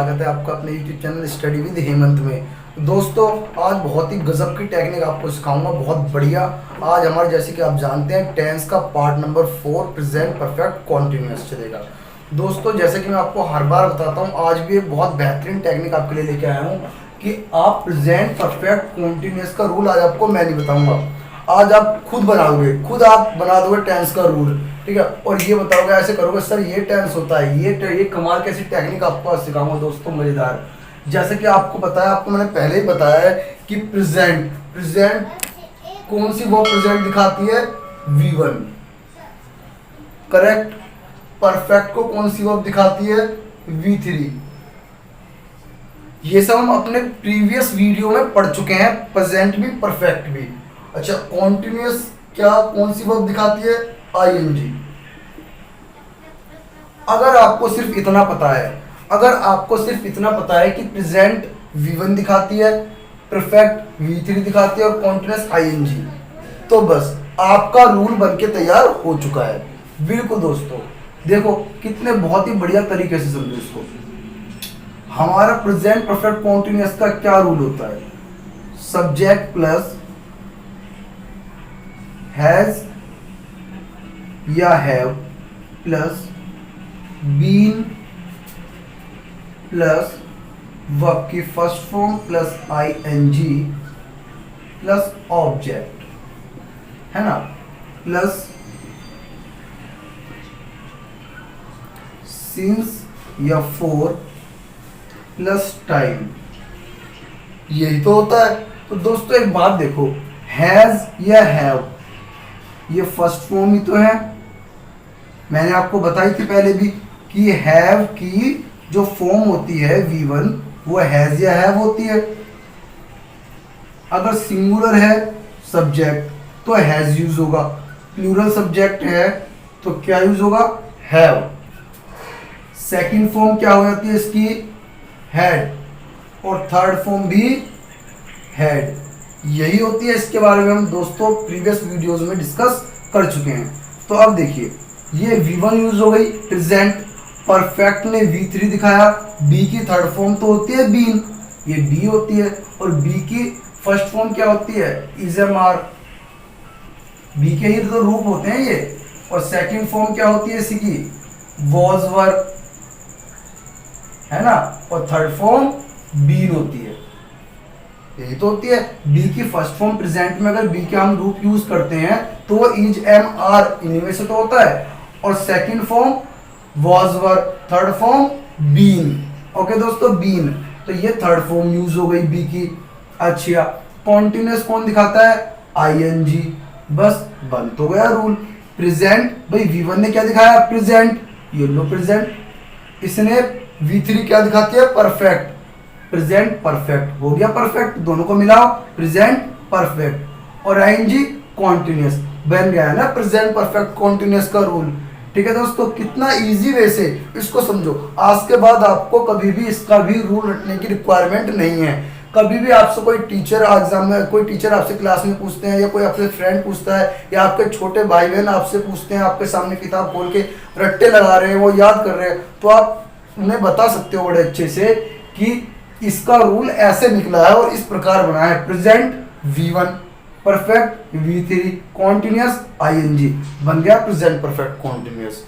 स्वागत है आपका अपने YouTube channel study with Hemant में। दोस्तों आज बहुत ही गजब की टेक्निक आपको सिखाऊंगा, बहुत बढ़िया। आज हमारे जैसे कि आप जानते हैं टेंस का part number 4 present perfect continuous चलेगा। दोस्तों जैसे कि मैं आपको हर बार बताता हूँ, आज भी एक बहुत बेहतरीन टेक्निक आपके लिए लेके आया हूँ कि आप प्रेजेंट परफेक्ट कॉन्टिन्यूअस का रूल आज आपको मैं नहीं बताऊँगा, आज आप खुद बनाओगे, खुद आप बना दोगे टेंस का रूल, ठीक है। और ये बताओगे, ऐसे करोगे सर ये टेंस होता है, ये कमाल कैसी टेक्निक आपको सिखाऊंगा दोस्तों, मजेदार। जैसे कि आपको बताया, आपको मैंने पहले ही बताया है कि प्रेजेंट कौन सी वो प्रेजेंट दिखाती है, V1, करेक्ट। परफेक्ट को कौन सी वर्ब दिखाती है, V3। ये सब हम अपने प्रीवियस वीडियो में पढ़ चुके हैं, प्रेजेंट भी परफेक्ट भी। अच्छा, कॉन्टिन्यूअस क्या कौन सी वर्ब दिखाती है, ING। अगर आपको सिर्फ इतना पता है कि प्रेजेंट V1 दिखाती है, परफेक्ट V3 दिखाती है और कॉन्टिन्यूअस ING, तो बस आपका रूल बनके तैयार हो चुका है। बिल्कुल दोस्तों, देखो कितने बहुत ही बढ़िया तरीके से समझो इसको। हमारा प्रेजेंट परफेक्ट कॉन्टिन्यूअस का क्या रूल होता है, सब्जेक्ट प्लस हैज या have plus been plus verb की first form plus ING plus object, है ना, प्लस सिंस या फॉर प्लस टाइम, यही तो होता है। तो दोस्तों एक बात देखो, हैज या हैव ये फर्स्ट फॉर्म ही तो है। मैंने आपको बताई थी पहले भी कि हैव की जो फॉर्म होती है V1 वो हैज या हैव होती है। अगर सिंगुलर है सब्जेक्ट तो हैज यूज होगा, प्लूरल सब्जेक्ट है तो क्या यूज होगा, हैव। सेकंड फॉर्म क्या हो जाती है इसकी, हैड, और थर्ड फॉर्म भी हैड, यही होती है। इसके बारे में हम दोस्तों प्रीवियस वीडियोस में डिस्कस कर चुके हैं। तो अब देखिए, ये V1 यूज हो गई, प्रेजेंट परफेक्ट ने V3 दिखाया, B की थर्ड फॉर्म तो होती है बीन, ये B होती है, और B की फर्स्ट फॉर्म क्या होती है, इज एम आर, B के ही तो रूप होते हैं ये। और सेकंड फॉर्म क्या होती है इसी की, वॉज वर, है ना, और थर्ड फॉर्म बीन होती है, यही तो होती है। B की फर्स्ट फॉर्म प्रेजेंट में अगर B के हम रूप यूज करते हैं तो वो इज एम आर इनमें से तो होता है, और second form was were, third form been. Okay दोस्तों, बीन, तो ये थर्ड फॉर्म यूज हो गई B की। अच्छा, कॉन्टिन्यूअस कौन दिखाता है, ING, बस बन तो गया रूल। प्रेजेंट भाई V1 ने क्या दिखाया, प्रेजेंट, ये लो प्रेजेंट, इसने V3 क्या दिखाती है, परफेक्ट, प्रेजेंट परफेक्ट, हो गया परफेक्ट, दोनों को मिलाओ, प्रेजेंट परफेक्ट, और ING कॉन्टिन्यूअस, बन गया है ना प्रेजेंट परफेक्ट कॉन्टिन्यूअस का रूल। ठीक है दोस्तों, कितना इजी वे से इसको समझो। आज के बाद आपको कभी भी इसका भी रूल रटने की रिक्वायरमेंट नहीं है। कभी भी आपसे कोई टीचर एग्जाम में, कोई टीचर आपसे क्लास में पूछते हैं, या कोई आपसे फ्रेंड पूछता है, या आपके छोटे भाई बहन आपसे पूछते हैं, आपके सामने किताब खोल के रट्टे लगा रहे हैं, वो याद कर रहे हैं, तो आप उन्हें बता सकते हो बड़े अच्छे से कि इसका रूल ऐसे निकला है और इस प्रकार बना है। Present V1, perfect V3, continuous ING, बन गया प्रेजेंट परफेक्ट कॉन्टिन्यूअस।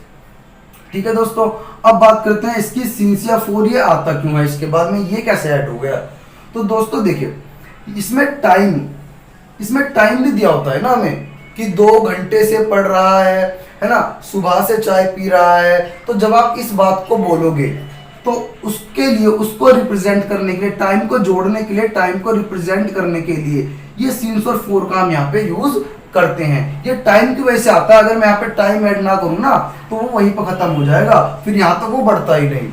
ठीक है दोस्तों, अब बात करते हैं इसकी सिंस या फॉर ये आता क्यों है, इसके बाद में ये कैसे ऐड हो गया। तो दोस्तों देखिए, इसमें टाइम भी दिया होता है ना हमें कि 2 घंटे से पढ़ रहा है ना, सुबह से चाय पी रहा है। तो जब आप इस बात को बोलोगे तो उसके लिए, उसको रिप्रेजेंट करने के लिए, टाइम को जोड़ने के लिए, टाइम को रिप्रेजेंट करने के लिए ये सिंस और फॉर का हम यहाँ पे यूज करते हैं। ये टाइम की वजह से आता है, अगर मैं यहाँ पे टाइम ऐड ना करूँ ना तो वो वहीं पर खत्म हो जाएगा, फिर यहाँ तक वो बढ़ता ही नहीं।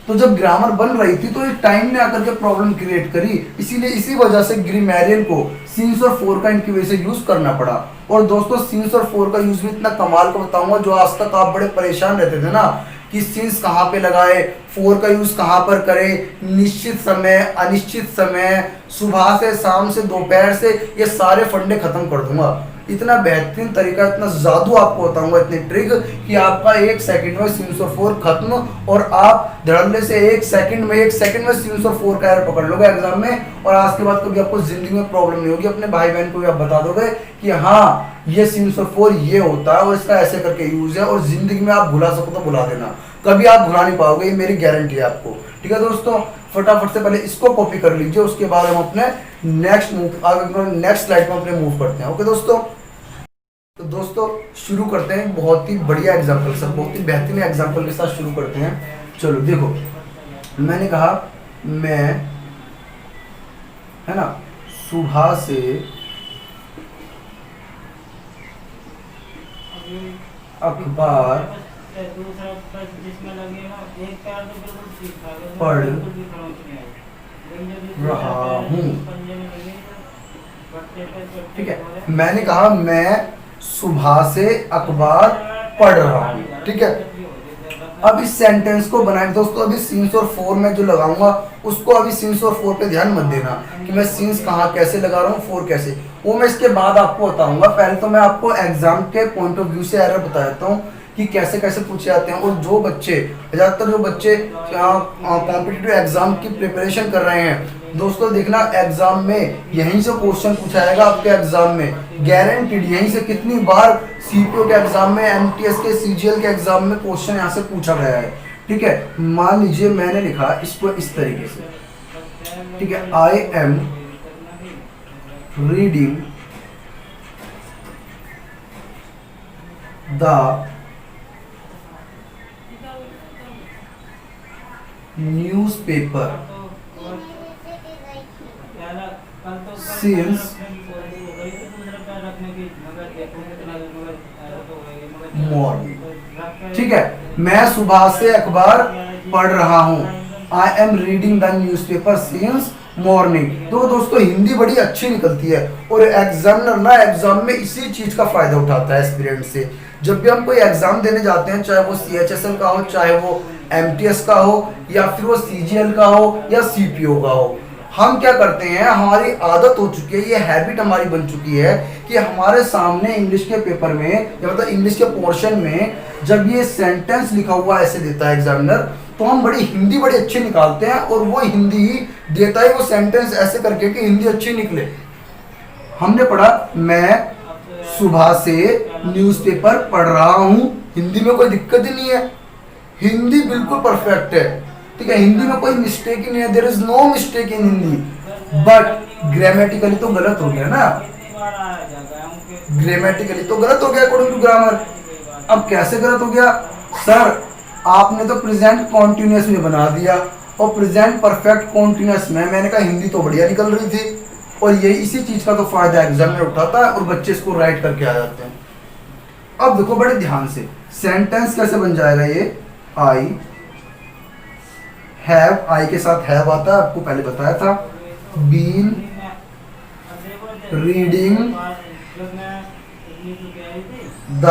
तो जब ग्रामर बन रही थी तो ये टाइम ने आकर के प्रॉब्लम क्रिएट करी, इसीलिए इसी वजह से ग्रामेरियन को सिंस और फॉर का इनकी वजह से यूज करना पड़ा। और दोस्तों सिंस और फॉर का यूज भी इतना कमाल का बताऊंगा, जो आज तक आप बड़े परेशान रहते थे ना कि सिंस कहाँ पे लगाए, फॉर का यूज कहाँ पर करें, निश्चित समय, अनिश्चित समय, सुबह से, शाम से, दोपहर से, ये सारे फंडे खत्म कर दूंगा। इतना बेहतरीन तरीका, इतना जादू आपको बताऊंगा, इतनी ट्रिक कि आपका 1 सेकंड में सीन्स और फोर खत्म, और आप धड़ल्ले से 1 सेकंड में सीन्स और फोर का एरर पकड़ लोगे एग्जाम में, और आज के बाद कभी आपको जिंदगी में प्रॉब्लम नहीं होगी। अपने भाई बहन को भी आप बता दोगे कि हाँ ये सीन्स और फोर ये होता है और इसका ऐसे करके यूज है, और जिंदगी में आप भुला सको तो भुला देना, कभी आप भुला नहीं पाओगे, ये मेरी गारंटी है आपको। ठीक है दोस्तों, फटाफट से पहले इसको कॉपी कर लीजिए, उसके बाद हम अपने नेक्स्ट स्लाइड में अपने मूव करते हैं। ओके दोस्तों, तो दोस्तों शुरू करते हैं बहुत ही बढ़िया एग्जांपल से, बहुत ही बेहतरीन एग्जांपल के साथ शुरू करते हैं। चलो देखो, मैंने कहा मैं, है ना, सुबह से अखबार पढ़ रहा हूँ। ठीक है, मैंने कहा मैं सुबह से अखबार पढ़ रहा हूँ। ठीक है, अब इस सेंटेंस को बनाए दोस्तों, अभी सीन्स और फोर में जो लगाऊंगा उसको अभी सीन्स और फोर पे ध्यान मत देना कि मैं सीन्स कहाँ कैसे लगा रहा हूँ, फोर कैसे, वो मैं इसके बाद आपको बताऊंगा। पहले तो मैं आपको एग्जाम के पॉइंट ऑफ व्यू से एरर बता देता हूँ कि कैसे कैसे पूछे जाते हैं। और जो बच्चे, ज़्यादातर जो बच्चे कॉम्पिटिटिव एग्जाम की प्रिपरेशन कर रहे हैं दोस्तों, देखना एग्जाम में यहीं से क्वेश्चन पूछा जाएगा आपके एग्जाम में, गारंटीड। यहीं से कितनी बार सीपीओ के एग्जाम में, एमटीएस के, सीजीएल के एग्जाम में क्वेश्चन यहाँ से पूछा गया है। ठीक है, मान लीजिए मैंने लिखा इसको इस तरीके से, ठीक है, आई am reading the newspaper since morning। ठीक है, मैं सुबह से अखबार पढ़ रहा हूँ, आई am reading the newspaper since morning. तो दोस्तों हिंदी बड़ी अच्छी निकलती है, और एग्जामिनर ना एग्जाम में इसी चीज का फायदा उठाता है एस्पिरेंट से। जब भी हम कोई एग्जाम देने जाते हैं, चाहे वो CHSL का हो, चाहे वो MTS का हो, या फिर वो CGL का हो, या CPO का हो, हम क्या करते हैं, हमारी आदत हो चुकी है, ये हैबिट हमारी बन चुकी है कि हमारे सामने इंग्लिश के पेपर में, या मतलब इंग्लिश के पोर्शन में जब ये सेंटेंस लिखा हुआ ऐसे देता है एग्जामिनर, तो हम हिंदी बड़ी अच्छी निकालते हैं, और वो हिंदी ही देता है वो सेंटेंस ऐसे करके कि हिंदी अच्छी निकले। हमने पढ़ा मैं सुबह से न्यूज़पेपर पढ़ रहा हूँ, हिंदी में कोई दिक्कत ही नहीं है, हिंदी बिल्कुल परफेक्ट है। ठीक है, हिंदी में कोई मिस्टेक ही नहीं है, there is no mistake in Hindi. But grammatically तो गलत हो गया ना, ग्रामेटिकली तो गलत हो गया अकॉर्डिंग टू ग्रामर। अब कैसे गलत हो गया सर, आपने तो प्रेजेंट कॉन्टिन्यूअस में बना दिया, और प्रेजेंट परफेक्ट कॉन्टिन्यूअस में, मैंने कहा हिंदी तो बढ़िया निकल रही थी। और ये इसी चीज का तो फायदा एग्जामिनर उठाता है, और बच्चे इसको राइट करके आ जाते हैं। अब देखो बड़े ध्यान से, सेंटेंस कैसे बन जाएगा ये, आई हैव, आई के साथ हैव आता है, आपको पहले बताया था, बीन रीडिंग द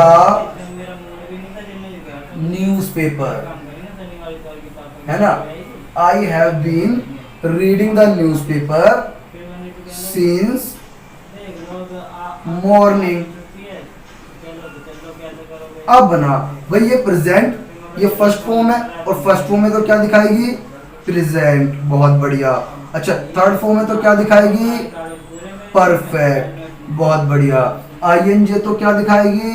न्यूज़पेपर, है ना, I have been reading the newspaper since morning. अब बना भाई ये प्रेजेंट, ये फर्स्ट फॉर्म है, और फर्स्ट फॉर्म में तो क्या दिखाएगी, प्रेजेंट, बहुत बढ़िया। अच्छा, थर्ड फॉर्म में तो क्या दिखाएगी, परफेक्ट, बहुत बढ़िया। ING तो क्या दिखाएगी,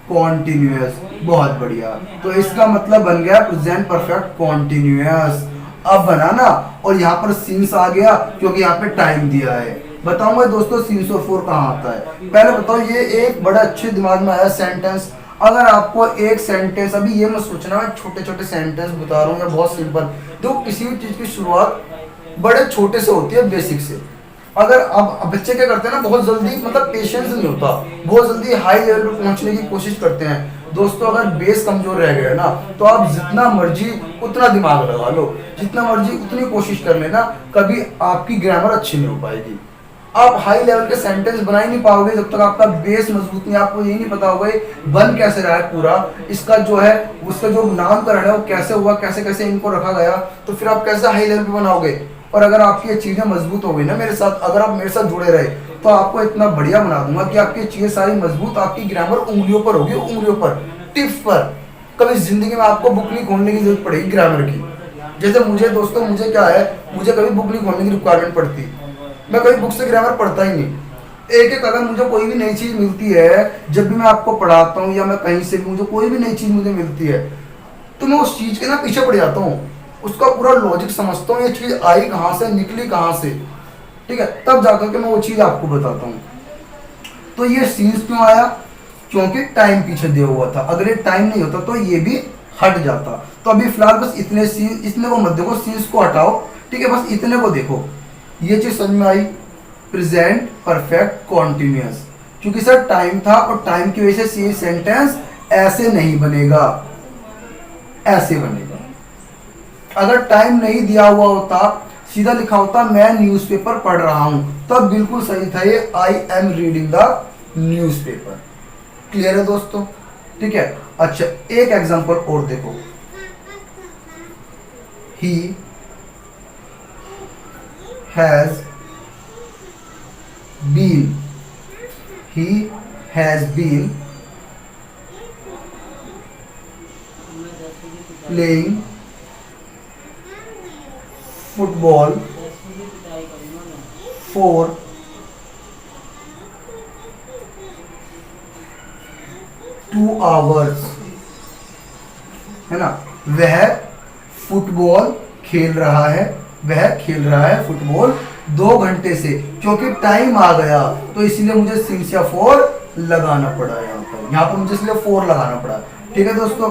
कॉन्टिन्यूअस, बहुत बढ़िया। तो इसका मतलब बन गया प्रेजेंट परफेक्ट कॉन्टिन्यूअस। अब बना ना, और यहाँ पर सिंस आ गया क्योंकि यहाँ पे टाइम दिया है। बताऊंगा दोस्तों सिंस और फोर कहाँ आता है। पहले बताओ, ये एक बड़ा अच्छे दिमाग में आया सेंटेंस। अगर आपको एक सेंटेंस, अभी ये मत सोचना मैं छोटे छोटे सेंटेंस बता रहा हूँ या बहुत सिंपल, तो किसी भी चीज की शुरुआत बड़े छोटे से होती है, बेसिक से। अगर अब बच्चे क्या करते हैं ना, बहुत जल्दी, मतलब पेशेंस नहीं होता, बहुत जल्दी हाई लेवल पर पहुंचने की कोशिश करते हैं। दोस्तों अगर बेस कमजोर रह गया ना, तो आप जितना मर्जी उतना दिमाग लगा लो, जितना मर्जी उतनी कोशिश कर लेना, कभी आपकी ग्रामर अच्छी नहीं हो पाएगी। आप हाई लेवल के सेंटेंस बना ही नहीं पाओगे जब तक आपका बेस मजबूत नहीं, आपको यही नहीं पता होगा बन कैसे रहा है पूरा, इसका जो है उसका जो नामकरण है वो कैसे हुआ, कैसे कैसे इनको रखा गया, तो फिर आप कैसे हाई लेवल पे बनाओगे। और अगर आपकी ये चीजें मजबूत हो गई ना मेरे साथ, अगर आप मेरे साथ जुड़े रहे, तो आपको इतना बढ़िया बना दूंगा कि आपकी चीजें सारी मजबूत, आपकी ग्रामर उंगलियों पर होगी, उंगलियों पर, टिप्स पर। कभी जिंदगी में आपको बुक नहीं खोलने की जरूरत पड़ेगी ग्रामर की। जैसे मुझे दोस्तों, मुझे क्या है, मुझे कभी बुक नहीं खोलने की रिक्वायरमेंट पड़ती, मैं कभी बुक से ग्रामर पढ़ता ही नहीं। एक एक अगर मुझे कोई भी नई चीज मिलती है, जब भी मैं आपको पढ़ाता हूँ या मैं कहीं से भी मुझे कोई भी नई चीज मुझे मिलती है, तो मैं उस चीज के ना पीछे पड़ जाता हूँ, उसका पूरा लॉजिक समझता हूँ, ये चीज आई कहाँ से, निकली कहाँ से, ठीक है, तब जाकर के मैं वो चीज आपको बताता हूँ। तो ये सीन्स क्यों आया, क्योंकि टाइम पीछे दिया हुआ था, अगर ये टाइम नहीं होता तो ये भी हट जाता। तो अभी फिलहाल बस इतने सीन, इतने को मत देखो, सीन्स को हटाओ, ठीक है, बस इतने को देखो। ये चीज समझ में आई, प्रेजेंट परफेक्ट कॉन्टिन्यूअस, क्योंकि सर टाइम था और टाइम की वजह से ये सेंटेंस ऐसे नहीं बनेगा, ऐसे बनेगा। अगर टाइम नहीं दिया हुआ होता, सीधा लिखा होता मैं न्यूज़पेपर पढ़ रहा हूं, तब बिल्कुल सही था ये I am reading the newspaper. Clear है दोस्तों, ठीक है। अच्छा एक एग्जांपल और देखो, he has been, he has been playing football for 2 hours, है ना, वह फुटबॉल खेल रहा है, वह खेल रहा है फुटबॉल 2 घंटे से, क्योंकि टाइम आ गया तो इसीलिए मुझे सिंस या फोर लगाना पड़ा, यहाँ पर मुझे इसलिए 4 लगाना पड़ा, ठीक है दोस्तों।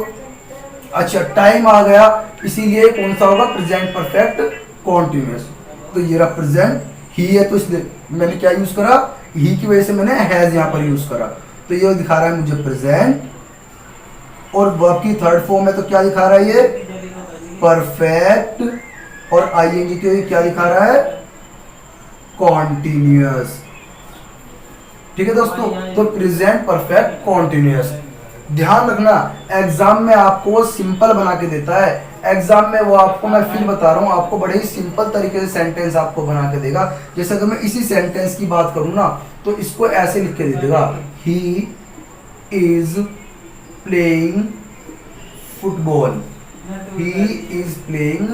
अच्छा टाइम आ गया, इसीलिए कौन सा होगा, प्रेजेंट परफेक्ट कॉन्टिन्यूअस। तो ये रहा प्रेजेंट, ही है तो इसलिए मैंने क्या यूज करा, ही की वजह से मैंने हैज यहाँ पर यूज करा, तो ये दिखा रहा है मुझे प्रेजेंट, और वर्ब की थर्ड फॉर्म है तो क्या दिखा रहा है ये, परफेक्ट, और आईएनजी के क्या दिखा रहा है, कॉन्टिन्यूअस, ठीक है दोस्तों। तो प्रेजेंट परफेक्ट कॉन्टिन्यूअस, ध्यान रखना एग्जाम में आपको वो सिंपल बना के देता है, एग्जाम में वो आपको, मैं फिर बता रहा हूँ, आपको बड़े ही सिंपल तरीके से सेंटेंस आपको बना के देगा। जैसे अगर मैं इसी सेंटेंस की बात करूँ ना, तो इसको ऐसे लिख के दे देगा, he is playing football, he is playing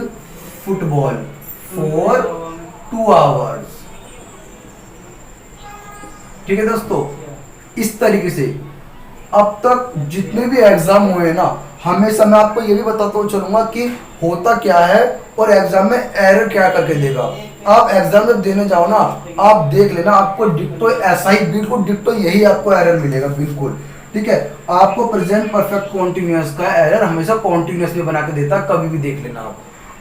football for 2 hours, ठीक है दोस्तों। इस तरीके से अब तक जितने भी एग्जाम हुए ना, हमेशा मैं आपको ये भी बताता हूँ चलूंगा कि होता क्या है और एग्जाम में एरर क्या करके देगा। आप एग्जाम जब देने जाओ ना, आप देख लेना, आपको डिक्टो ऐसा ही, बिल्कुल डिक्टो यही आपको एरर मिलेगा, बिल्कुल, ठीक है। आपको प्रेजेंट परफेक्ट कॉन्टिन्यूअस का एरर हमेशा कॉन्टिन्यूअस में बना के देता है, कभी भी देख लेना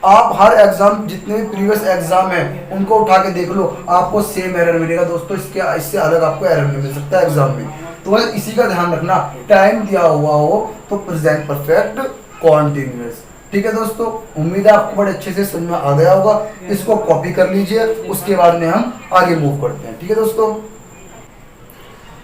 आप हर एग्जाम, जितने भी प्रीवियस एग्जाम है उनको उठा के देख लो, आपको सेम एरर मिलेगा दोस्तों, इससे अलग आपको एरर नहीं मिल सकता एग्जाम में। तो बस इसी का ध्यान रखना, टाइम दिया हुआ हो तो प्रेजेंट परफेक्ट कॉन्टिन्यूअस, ठीक है दोस्तों। उम्मीद है आपको बड़े अच्छे से समझ में आ गया होगा, इसको कॉपी कर लीजिए, उसके बाद में हम आगे मूव करते हैं, ठीक है दोस्तों।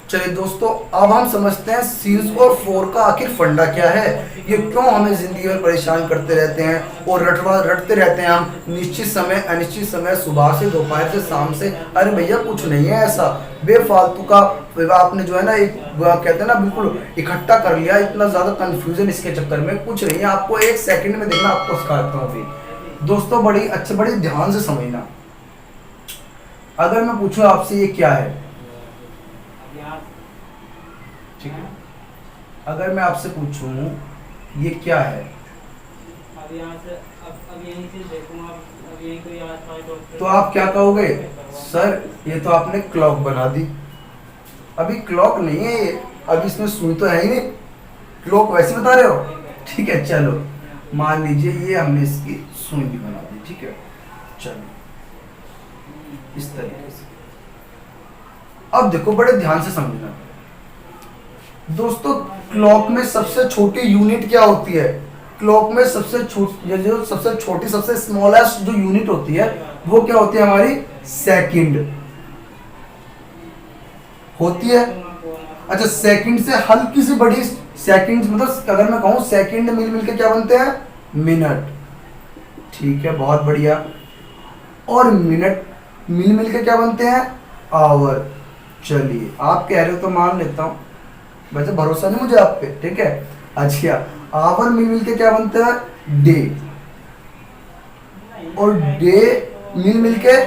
चलिए दोस्तों, अब हम समझते हैं सीन्स और फोर का आखिर फंडा क्या है, ये क्यों हमें जिंदगी में परेशान करते रहते हैं और रटते रहते हैं हम, निश्चित समय अनिश्चित समय, सुबह से दोपहर से शाम से। अरे भैया कुछ नहीं है ऐसा, बेफालतू का आपने जो है ना, एक कहते हैं ना, बिल्कुल इकट्ठा कर लिया, इतना ज्यादा कंफ्यूजन इसके चक्कर में, कुछ नहीं है। आपको 1 सेकंड में देखना, आपको सिखाता हूँ अभी दोस्तों, बड़ी अच्छे, बड़े ध्यान से समझना। अगर मैं पूछूं आपसे ये क्या है, ठीक है, अगर मैं आपसे पूछूं ये क्या है, अब यहाँ से अब यहीं से देखूंगा, अब यहीं कोई आसपास तो आप क्या कहोगे, सर ये तो आपने क्लॉक बना दी। अभी क्लॉक नहीं है ये, अभी इसमें सुई तो है ही नहीं, क्लॉक वैसे बता रहे हो, ठीक है। चलो मान लीजिए ये हमने इसकी सुई भी बना दी, ठीक है, चलो इस तरीके से। अब देखो बड़े ध्यान से समझना दोस्तों, क्लॉक में सबसे छोटी यूनिट क्या होती है, क्लॉक में सबसे छोटी, जो सबसे छोटी, सबसे स्मॉलेस्ट जो यूनिट होती है वो क्या होती है, हमारी सेकंड होती है। अच्छा सेकंड से हल्की सी बड़ी, सेकंड मतलब अगर मैं कहूं सेकंड मिल के क्या बनते हैं, मिनट, ठीक है, बहुत बढ़िया। और मिनट मिल के क्या बनते हैं, आवर। चलिए आप कह रहे हो तो मान लेता हूँ, वैसे भरोसा नहीं मुझे आप पे, ठीक है। अच्छा, आवर मिल के क्या बनता है, डे, और डे मिल के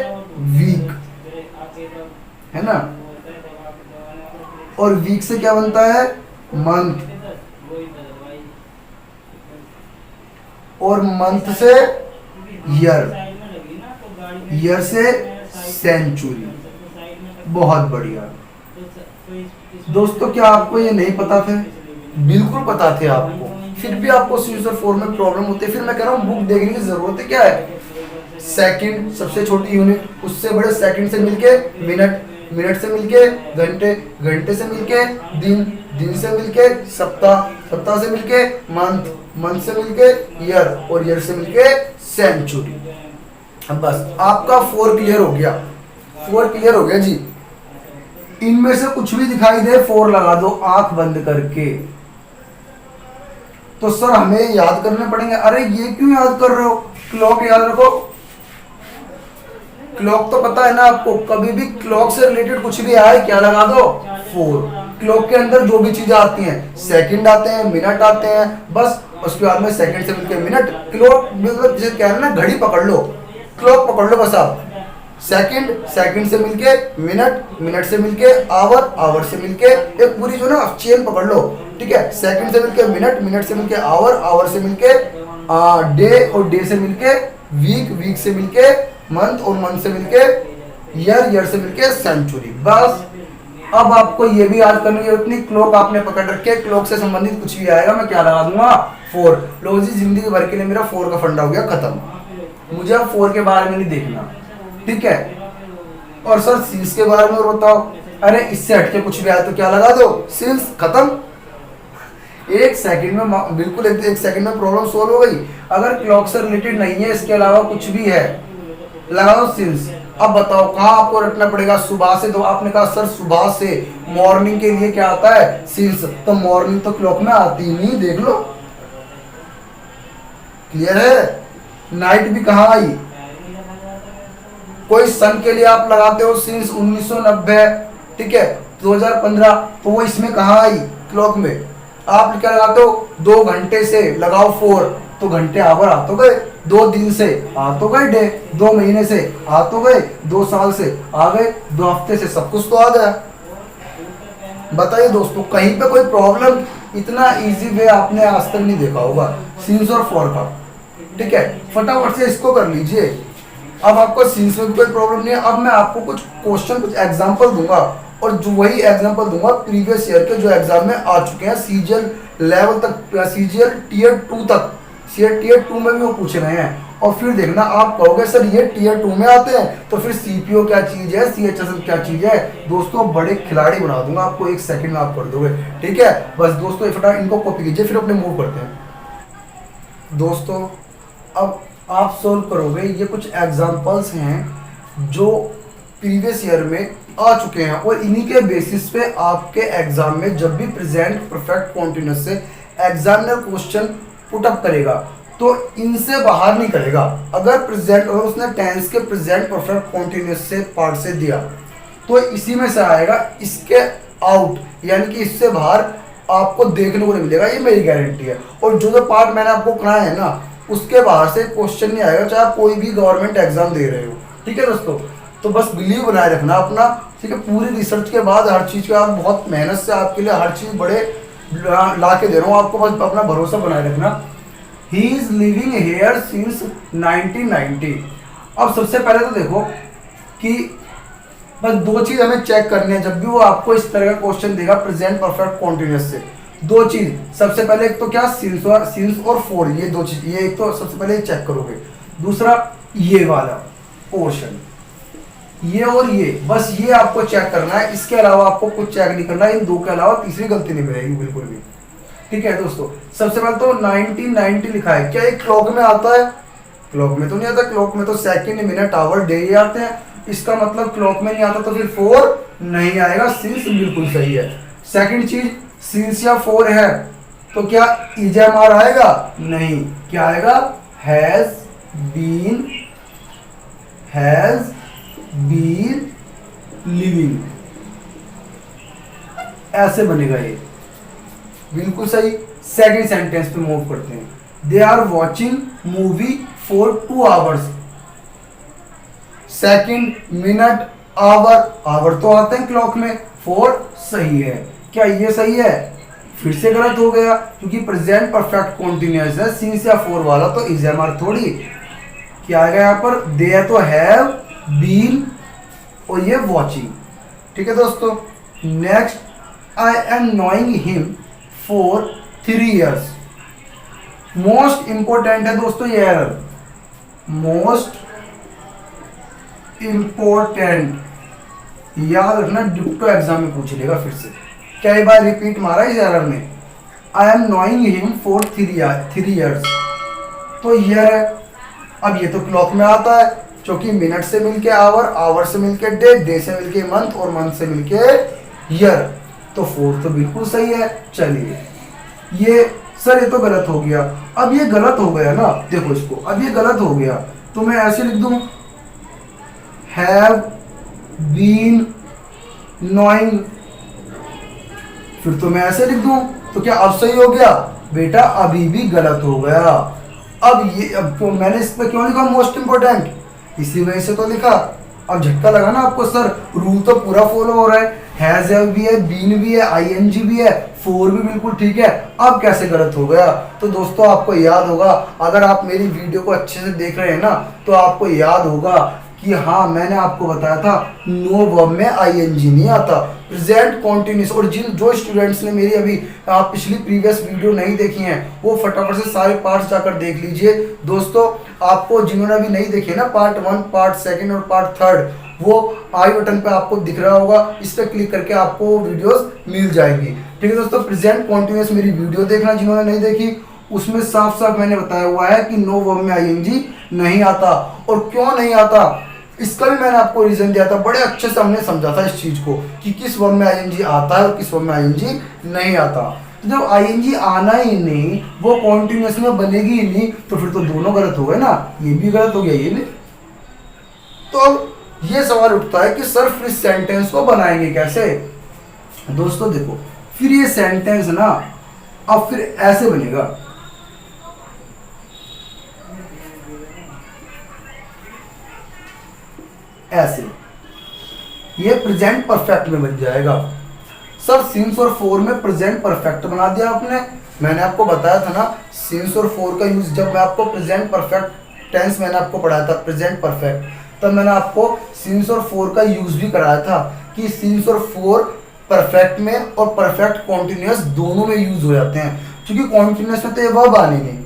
वीक, है ना, और वीक से क्या बनता है, मंथ, और मंथ से ईयर, ईयर से सेंचुरी। बहुत बढ़िया दोस्तों, क्या आपको ये नहीं पता थे? बिल्कुल पता थे आपको, फिर भी आपको सीरीज और फॉर में प्रॉब्लम होती है। फिर मैं कह रहा हूँ बुक देखने की जरूरत है क्या है। सेकंड सबसे छोटी यूनिट, उससे बड़े सेकंड से मिलके मिनट, मिनट से मिलके घंटे, घंटे से मिलके दिन, दिन से मिलके सप्ताह, सप्ताह से मिलके मंथ, मंथ से मिलके ईयर, और ईयर से मिलके सेंचुरी। अब बस आपका फोर क्लियर हो गया, फोर क्लियर हो गया जी। इनमें से कुछ भी दिखाई दे फोर लगा दो आंख बंद करके। तो सर हमें याद करने पड़ेंगे। अरे ये क्यों याद कर रहे हो, क्लॉक याद रखो। क्लॉक तो पता है ना आपको, कभी भी क्लॉक से रिलेटेड कुछ भी आए क्या लगा दो, फोर। क्लॉक के अंदर जो भी चीजें आती हैं, सेकंड आते हैं, मिनट आते हैं, बस उसके बाद में सेकंड से मिलकर मिनट। क्लॉक मतलब जैसे कह रहे हैं ना, घड़ी पकड़ लो, क्लॉक पकड़ लो बस आप। सेकंड, सेकंड से मिलके मिनट, मिनट से मिलके आवर, आवर से मिलके एक पूरी जो ना चेन पकड़ लो, ठीक है। सेकंड से मिलके मिनट, मिनट से मिलके आवर, आवर से मिलके डे, और डे से मिलके वीक, वीक से मिलके मंथ, और मंथ से मिलके ईयर, ईयर से मिलके सेंचुरी। बस अब आपको ये भी याद करने की जरूरत नहीं, क्लॉक आपने पकड़ रखे, क्लॉक से संबंधित कुछ भी आएगा मैं क्या लगा दूंगा, फोर। लो जी, जिंदगी भर के लिए मेरा फोर का फंडा हो गया खत्म। मुझे अब फोर के बारे में नहीं देखना, ठीक है। और सर सील्स के बारे में बताओ। अरे इससे हटके कुछ भी आया तो क्या लगा दो, सील्स, खत्म। एक सेकंड में, बिल्कुल एक सेकंड में प्रॉब्लम सॉल्व हो गई। अगर क्लॉक से रिलेटेड नहीं है, इसके अलावा कुछ भी है, लगाओ सील्स। अब बताओ कहाँ आपको रटना पड़ेगा, सुबह से। तो आपने कहा सर सुबह से, मॉर्निंग के लिए क्या आता है, सील्स। तो मॉर्निंग तो क्लॉक में आती नहीं, देख लो। क्लियर है। नाइट भी कहाँ आई, कोई सन के लिए आप लगाते हो सिंस 1990, ठीक है, 2015, तो वो इसमें कहाँ आई, क्लॉक में। आप क्या लगाते हो, 2 घंटे से लगाओ फोर, तो घंटे आवर आ तो गए। 2 दिन से आ तो गए डे, 2 महीने से आ तो गए, 2 साल से आ गए, 2 हफ्ते से सब कुछ तो आ गया। बताइए दोस्तों, कहीं पे कोई प्रॉब्लम, इतना इजी वे आपने आज तक नहीं देखा होगा सिंस और फॉर का, ठीक है। फटाफट से इसको कर लीजिए। अब आपको सीन्स में कोई प्रॉब्लम नहीं है। अब मैं आपको कुछ क्वेश्चन, कुछ एग्जांपल दूंगा, और जो वही एग्जांपल दूंगा प्रीवियस ईयर के जो एग्जाम में आ चुके हैं, सीजीएल लेवल तक, सीजीएल टियर 2 तक, टियर 2 में भी वो पूछे गए हैं। और फिर देखना, आप कहोगे सर ये टियर 2 में आते हैं, तो फिर सीपीओ क्या चीज है, सीएचएसएल क्या चीज है। दोस्तों बड़े खिलाड़ी बना दूंगा आपको, 1 सेकंड में आप कर दोगे, ठीक है। बस दोस्तों फटाफट इनको कॉपी कीजिए, फिर अपने मूव करते हैं। दोस्तों अब आप सोल्व करोगे, ये कुछ एग्जांपल्स हैं जो प्रीवियस ईयर में आ चुके हैं, और इन्हीं के बेसिस पे आपके एग्जाम में जब भी प्रेजेंट परफेक्ट कॉन्टिन्यूअस से एग्जामिनर क्वेश्चन पुट अप करेगा, तो इनसे बाहर नहीं करेगा। अगर प्रेजेंट, और उसने टेंस के प्रेजेंट परफेक्ट कॉन्टिन्यूअस से पार्ट से दिया, तो इसी में से आएगा, इसके आउट यानी कि इससे बाहर आपको देखने को नहीं मिलेगा, ये मेरी गारंटी है। और जो पार्ट मैंने आपको कराया है ना, उसके बाहर से क्वेश्चन नहीं आएगा, चाहे आप कोई भी गवर्नमेंट एग्जाम दे रहे हो, ठीक है दोस्तों। तो बस बिलीव बनाए रखना अपना, ठीक है। पूरी रिसर्च के बाद हर चीज़ के आप बहुत मेहनत से आपके लिए हर चीज़ बड़े ला के दे रहा हूँ आपको, बस अपना भरोसा बनाए रखना। He is living here since 1990। अब सबसे पहले तो देखो कि बस 2 चीज़ हमें चेक करनी है जब भी वो आपको इस तरह का क्वेश्चन देगा प्रेजेंट परफेक्ट कॉन्टिन्यूअस से। 2 चीज, सबसे पहले एक तो क्या, सिंस और फॉर, ये 2 चीज, ये एक तो सबसे पहले चेक करोगे। दूसरा ये वाला पोर्शन, ये और ये, बस ये आपको चेक करना है, इसके अलावा आपको कुछ चेक नहीं करना। इन 2 के अलावा तीसरी गलती नहीं मिलेगी बिल्कुल भी, ठीक है दोस्तों। सबसे पहले तो 1990 लिखा है, क्या ये क्लॉक में आता है? क्लॉक में तो नहीं आता, क्लॉक में तो सेकंड, मिनट, आवर, डे आते हैं। इसका मतलब क्लॉक में नहीं आता, तो फिर फोर नहीं आएगा, सिंस बिल्कुल सही है। सेकंड चीज, सिंस या फोर है तो क्या इजएमआर आएगा? नहीं, क्या आएगा? हैज बीन लिविंग, ऐसे बनेगा ये, बिल्कुल सही। सेकंड सेंटेंस पे मूव करते हैं, they are watching movie for 2 hours. Second, minute, hour, hour तो आते हैं क्लॉक में, फोर सही है। क्या ये सही है? फिर से गलत हो गया, क्योंकि प्रेजेंट परफेक्ट कॉन्टिन्यूअस है, सिंस या फोर वाला तो इज एम आर थोड़ी। क्या आएगा यहाँ पर? दे तो हैव बीन और ये वॉचिंग। ठीक है दोस्तों। Next, I am knowing him for 3 years। Most important है दोस्तों ये एरर, मोस्ट इंपोर्टेंट, याद रखना, डिक्टो एग्जाम में पूछ लेगा फिर से। कई बार रिपीट मारा इस एरर में। I am knowing him for 3 years, तो ईयर है। अब ये तो क्लॉक में आता है, क्योंकि मिनट से मिलके आवर, आवर से मिलके डे से मिलके मंथ और मंथ से मिलके ईयर, तो 4 तो बिल्कुल सही है। चलिए, ये सर ये तो गलत हो गया। अब ये गलत हो गया ना, देखो इसको, अब ये गलत हो गया तो मैं ऐसे लिख दूं, हैव बीन नोइंग, फिर तो मैं ऐसे लिख दूं, तो क्या अब सही हो गया? बेटा अभी भी गलत हो गया। अब ये, अब तो मैंने इस पर क्यों लिखा मोस्ट इंपोर्टेंट? इसी वजह से तो लिखा। अब झटका लगा ना आपको, सर रूल तो पूरा फॉलो हो रहा है, हैज हैव भी है, बीन भी है, आईएनजी भी है, फोर भी बिल्कुल ठीक है, अब कैसे गलत हो गया? तो दोस्तों आपको याद होगा, अगर आप मेरी वीडियो को अच्छे से देख रहे हैं ना, तो आपको याद होगा कि हाँ मैंने आपको बताया था नो वर्ब में आईएनजी नहीं आता, प्रेजेंट कॉन्टिन्यूस। और जो स्टूडेंट्स ने मेरी अभी पिछली प्रीवियस वीडियो नहीं देखी हैं, वो फटाफट से सारे पार्ट्स जाकर देख लीजिए दोस्तों। आपको जिन्होंने अभी नहीं देखे ना पार्ट 1, पार्ट 2 और पार्ट 3, वो आई बटन पे आपको दिख रहा होगा, इस पर क्लिक करके आपको वीडियोस मिल जाएंगी। ठीक है दोस्तों, प्रेजेंट कॉन्टिन्यूस मेरी वीडियो देखना जिन्होंने नहीं देखी, उसमें साफ साफ मैंने बताया हुआ है कि नो वर्ब में आईएनजी नहीं आता। और क्यों नहीं आता, इसका भी मैंने आपको रीजन दिया था, बड़े अच्छे से हमने समझा था इस चीज को कि किस वर्ब में आईएनजी आता है और किस वर्ब में आईएनजी नहीं आता। तो जब आईएनजी आना ही नहीं, वो कॉन्टिन्यूस में बनेगी ही नहीं, तो फिर तो दोनों गलत हो गए ना, ये भी गलत हो गया, ये भी। तो अब ये सवाल उठता है कि सर फिर इस सेंटेंस को बनाएंगे कैसे? दोस्तों देखो, फिर ये सेंटेंस ना अब फिर ऐसे बनेगा, ऐसे, ये प्रेजेंट परफेक्ट में बन जाएगा। सर सिंस और फोर में प्रेजेंट परफेक्ट बना दिया आपने, मैंने आपको बताया था ना सिंस और फोर का यूज, जब मैं आपको प्रेजेंट परफेक्ट टेंस मैंने आपको पढ़ाया था प्रेजेंट परफेक्ट, तब मैंने आपको सिंस और फोर का यूज भी कराया था कि सिंस और फोर परफेक्ट में और परफेक्ट कॉन्टिन्यूअस दोनों में यूज हो जाते हैं, क्योंकि कॉन्टिन्यूअस में तो ये वर्ब आनी नहीं।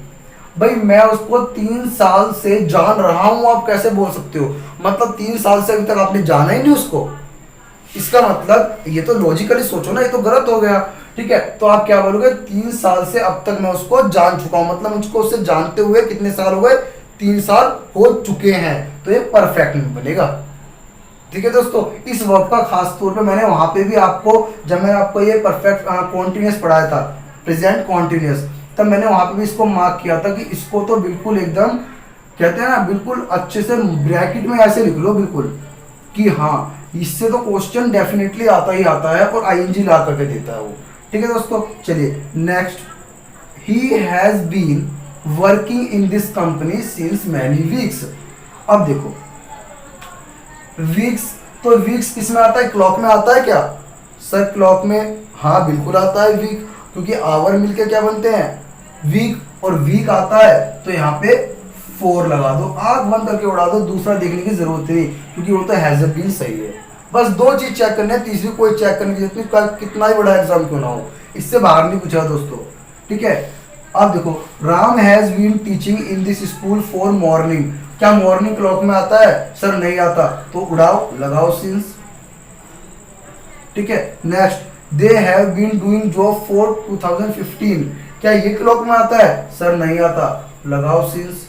भाई मैं उसको 3 साल से जान रहा हूं, आप कैसे बोल सकते हो? मतलब 3 साल से अभी तक आपने जाना ही नहीं उसको, इसका मतलब ये तो लॉजिकली सोचो ना, ये तो गलत हो गया। ठीक है, तो आप क्या बोलोगे? 3 साल से अब तक मैं उसको जान चुका हूं, मतलब मुझको उससे जानते हुए कितने साल हो गए? 3 साल हो चुके हैं, तो ये परफेक्ट में बनेगा। ठीक है दोस्तों, इस वर्ब का खास तौर पे मैंने वहां पे भी आपको, जब मैंने आपको ये परफेक्ट कॉन्टिन्यूअस पढ़ाया था प्रेजेंट कॉन्टिन्यूअस, तब मैंने वहां पे भी इसको मार्क किया था कि इसको तो बिल्कुल एकदम कहते हैं ना, बिल्कुल अच्छे से ब्रैकेट में ऐसे लिख लो बिल्कुल कि हाँ इससे तो क्वेश्चन डेफिनेटली आता ही आता है, और आईएनजी ला करके देता है वो। ठीक है दोस्तों, चलिए next, he has been working in this company since many weeks. अब देखो वीक्स, तो वीक्स किस में आता है? क्लॉक में आता है क्या? सर क्लॉक में हाँ बिल्कुल आता है वीक, क्योंकि आवर मिलके क्या बनते हैं? वीक, और वीक आता है तो यहाँ पे 4 लगा दो, आंख बंद करके उड़ा दो, दूसरा देखने की जरूरत नहीं, क्योंकि वो तो हैज बीन सही है। बस 2 चीज चेक करनी है, तीसरी कोई चेक करने की जरूरत नहीं, कितना ही बड़ा एग्जाम क्यों ना हो, इससे बाहर नहीं पूछा दोस्तों। ठीक है, अब देखो, Ram has been teaching in this school for morning, क्या मॉर्निंग क्लॉक में आता है? सर नहीं आता, तो उड़ाओ, लगाओ सिंस। ठीक है, next, they have been doing job for 2015, क्या ये क्लॉक में आता है? सर नहीं आता, लगाओ सिंस।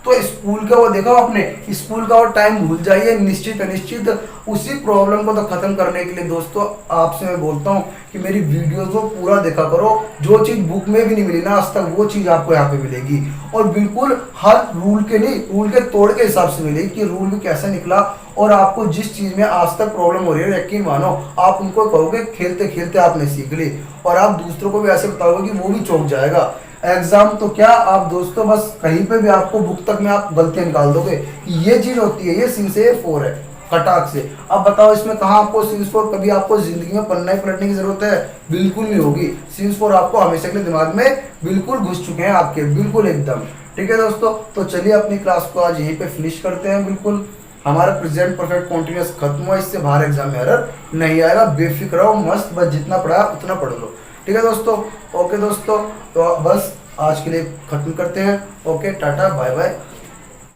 तो स्कूल का वो देखा आपने, स्कूल का वो टाइम भूल जाइए, निश्चित अनिश्चित, उसी प्रॉब्लम को तो खत्म करने के लिए दोस्तों आपसे मैं बोलता हूँ कि मेरी वीडियोस को पूरा देखा करो, जो चीज बुक में भी नहीं मिली ना आज तक, वो चीज आपको यहाँ पे मिलेगी, और बिल्कुल हर रूल के नहीं, रूल के तोड़ के हिसाब से मिलेगी कि रूल भी कैसे निकला और आपको जिस चीज में आज तक प्रॉब्लम हो रही है, यकीन मानो आप उनको कहोगे खेलते खेलते आपने सीख ली, और आप दूसरों को भी ऐसे बताओगे कि वो भी चौंक जाएगा। एग्जाम तो क्या, आप दोस्तों बस कहीं पे भी आपको बुक तक में आप गलतियां निकाल दोगे कि ये चीज होती है, ये सिंसेयर 4 है फटाक से। अब बताओ इसमें कहाँ आपको सिंस 4 कभी आपको जिंदगी में पढ़ना ही पलटने की जरूरत है? बिल्कुल नहीं होगी। सिंस 4 आपको हमेशा के लिए दिमाग में बिल्कुल घुस चुके हैं आपके, बिल्कुल एकदम। ठीक है दोस्तों, तो चलिए अपनी क्लास को आज यहीं पे फिनिश करते हैं। बिल्कुल हमारा प्रेजेंट परफेक्ट कॉन्टिन्यूअस खत्म हुआ, इससे बाहर एग्जाम में एरर नहीं आएगा, बेफिक्र रहो, मस्त, बस जितना पढ़ा उतना पढ़ लो। ठीक है दोस्तों, ओके दोस्तों, तो बस आज के लिए खत्म करते हैं। Okay, tata bye bye.